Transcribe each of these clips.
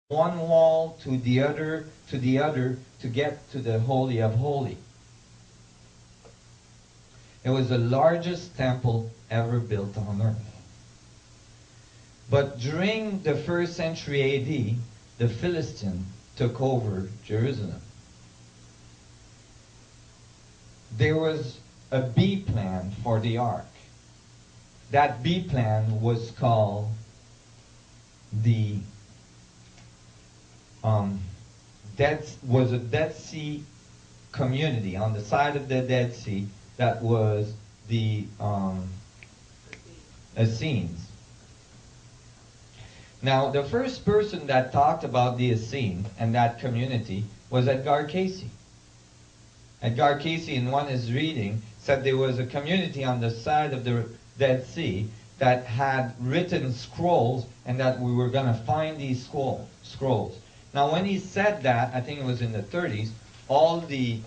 one wall to the other, to get to the Holy of Holies. It was the largest temple ever built on earth. But during the 1st century AD, the Philistines took over Jerusalem. There was a B plan for the ark. That B plan was called the Dead Sea community. On the side of the Dead Sea, that was the Essenes. Now, the first person that talked about the Essenes and that community was Edgar Cayce. Edgar Cayce, in one of his reading, said there was a community on the side of the Dead Sea that had written scrolls, and that we were going to find these scrolls. Now, when he said that, I think it was in the 30s, all the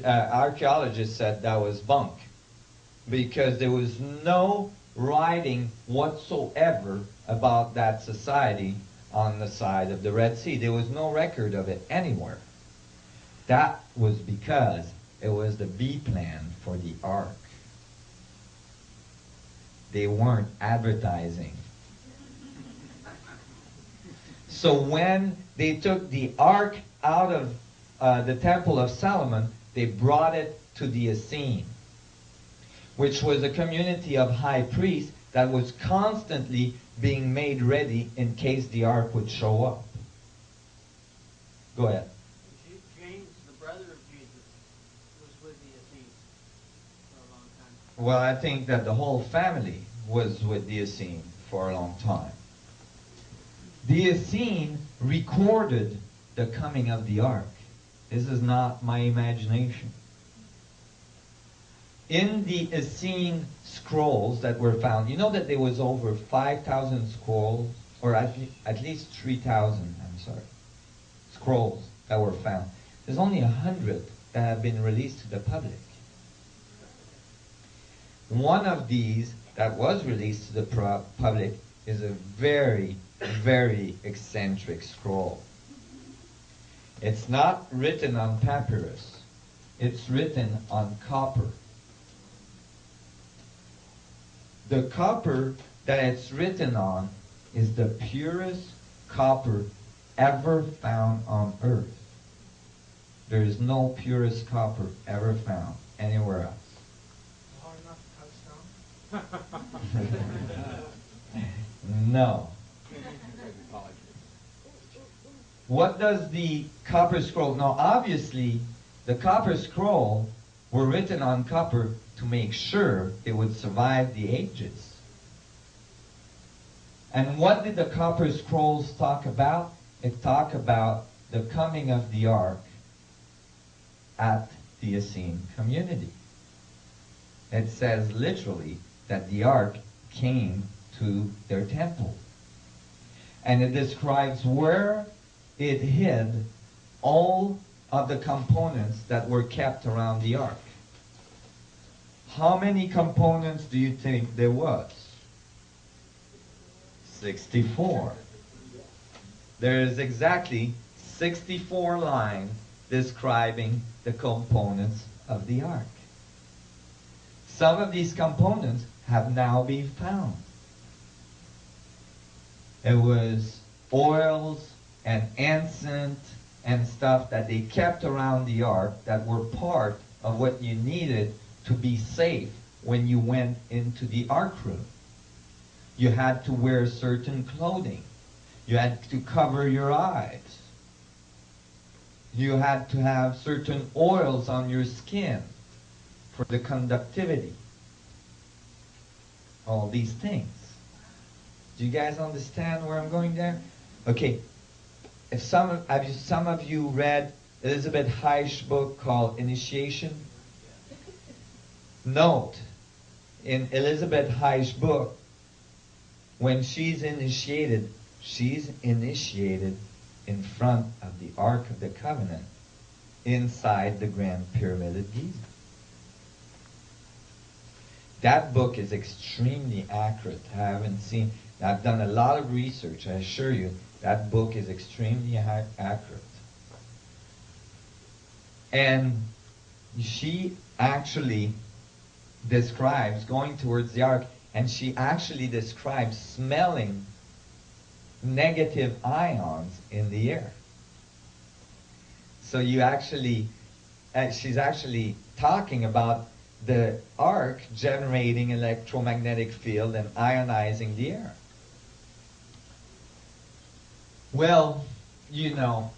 archaeologists said that was bunk, because there was no writing whatsoever about that society on the side of the Red Sea. There was no record of it anywhere. That was because it was the B plan for the ark. They weren't advertising. So when they took the ark out of the Temple of Solomon, they brought it to the Essene, which was a community of high priests that was constantly being made ready in case the ark would show up. Go ahead. James, the brother of Jesus, was with the Essenes for a long time. Well, I think that the whole family was with the Essene for a long time. The Essene recorded the coming of the ark. This is not my imagination. In the Essene scrolls that were found, you know that there was over 5,000 scrolls, or at least 3,000, scrolls that were found. There's only 100 that have been released to the public. One of these that was released to the public is a very, very eccentric scroll. It's not written on papyrus. It's written on copper. The copper that it's written on is the purest copper ever found on earth. There is no purest copper ever found anywhere else. Hard enough to touch stone? No. What does the copper scroll? Now, obviously, the copper scroll were written on copper to make sure it would survive the ages. And what did the copper scrolls talk about? It talked about the coming of the ark at the Essene community. It says literally that the ark came to their temple. And it describes where it hid all of the components that were kept around the ark. How many components do you think there was? 64. There is exactly 64 lines describing the components of the ark. Some of these components have now been found. It was oils and incense and stuff that they kept around the ark that were part of what you needed to be safe when you went into the ark room. You had to wear certain clothing. You had to cover your eyes. You had to have certain oils on your skin for the conductivity. All these things. Do you guys understand where I'm going there? Okay. If some of you read Elizabeth Heisch's book called Initiation? Note, in Elizabeth Heisch's book, when she's initiated in front of the Ark of the Covenant inside the Grand Pyramid of Giza. That book is extremely accurate. I've done a lot of research, I assure you. That book is extremely accurate. And she actually describes going towards the ark, and she actually describes smelling negative ions in the air. So you actually, she's actually talking about the arc generating electromagnetic field and ionizing the air. Well, you know,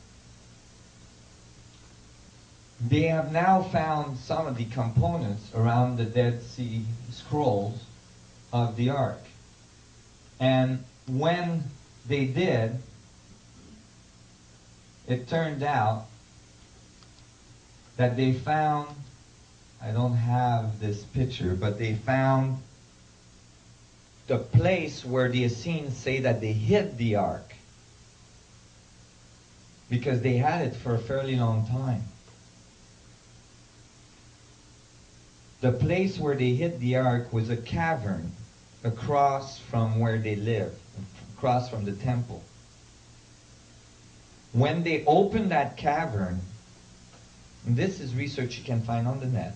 they have now found some of the components around the Dead Sea Scrolls of the ark. And when they did, it turned out that they found, I don't have this picture, but they found the place where the Essenes say that they hid the ark, because they had it for a fairly long time. The place where they hid the ark was a cavern across from where they lived, across from the temple. When they opened that cavern, and this is research you can find on the net.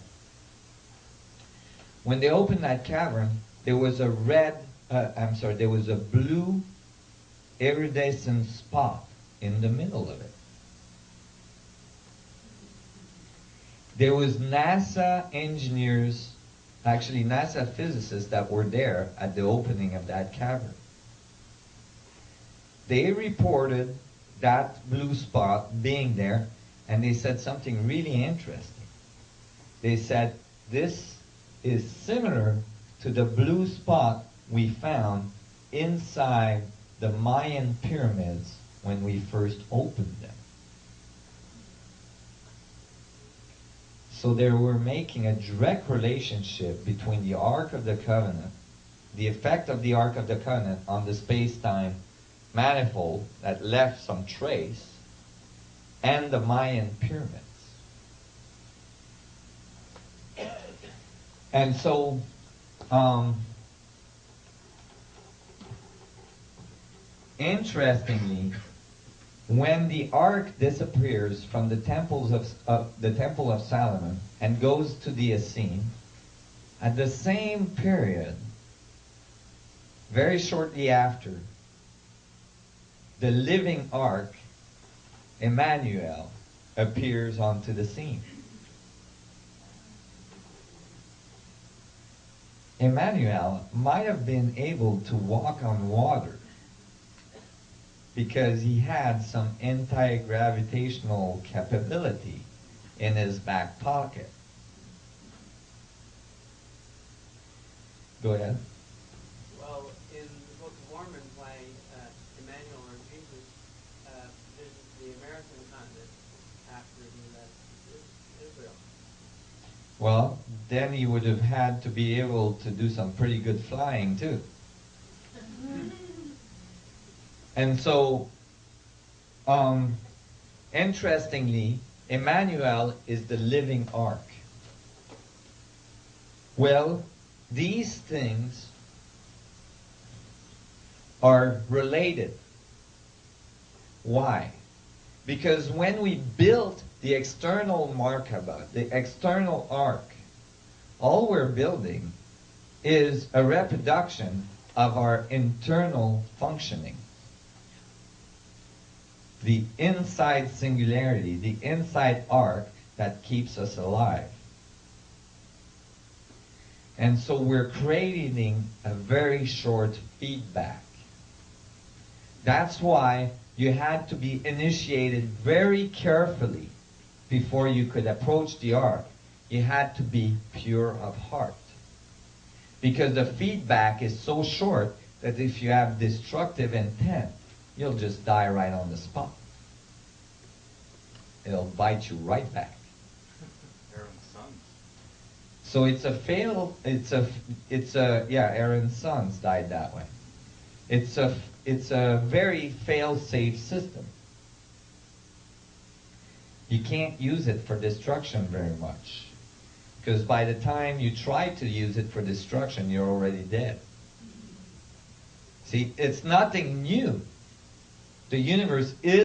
When they opened that cavern, there was a there was a blue iridescent spot in the middle of it. There was NASA engineers, actually NASA physicists that were there at the opening of that cavern. They reported that blue spot being there, and they said something really interesting. They said, this is similar to the blue spot we found inside the Mayan pyramids when we first opened them. So they were making a direct relationship between the Ark of the Covenant, the effect of the Ark of the Covenant on the space-time manifold that left some trace, and the Mayan pyramids. And so, interestingly, when the ark disappears from the temples of the Temple of Solomon and goes to the Essene, at the same period, very shortly after, the living ark, Emmanuel, appears onto the scene. Emmanuel might have been able to walk on water because he had some anti-gravitational capability in his back pocket. Go ahead. Well, in the Book of Mormon, why Emmanuel or Jesus visits the American continent after he left Israel. Well, then he would have had to be able to do some pretty good flying too. And so, interestingly, Emmanuel is the living ark. Well, these things are related. Why? Because when we built the external Merkabah, the external ark, all we're building is a reproduction of our internal functioning. The inside singularity, the inside ark that keeps us alive. And so we're creating a very short feedback. That's why you had to be initiated very carefully before you could approach the ark. You had to be pure of heart. Because the feedback is so short that if you have destructive intent, you'll just die right on the spot. It'll bite you right back. Aaron's sons. So Aaron's sons died that way. It's a very fail-safe system. You can't use it for destruction very much. Because by the time you try to use it for destruction, you're already dead. See, it's nothing new. The universe is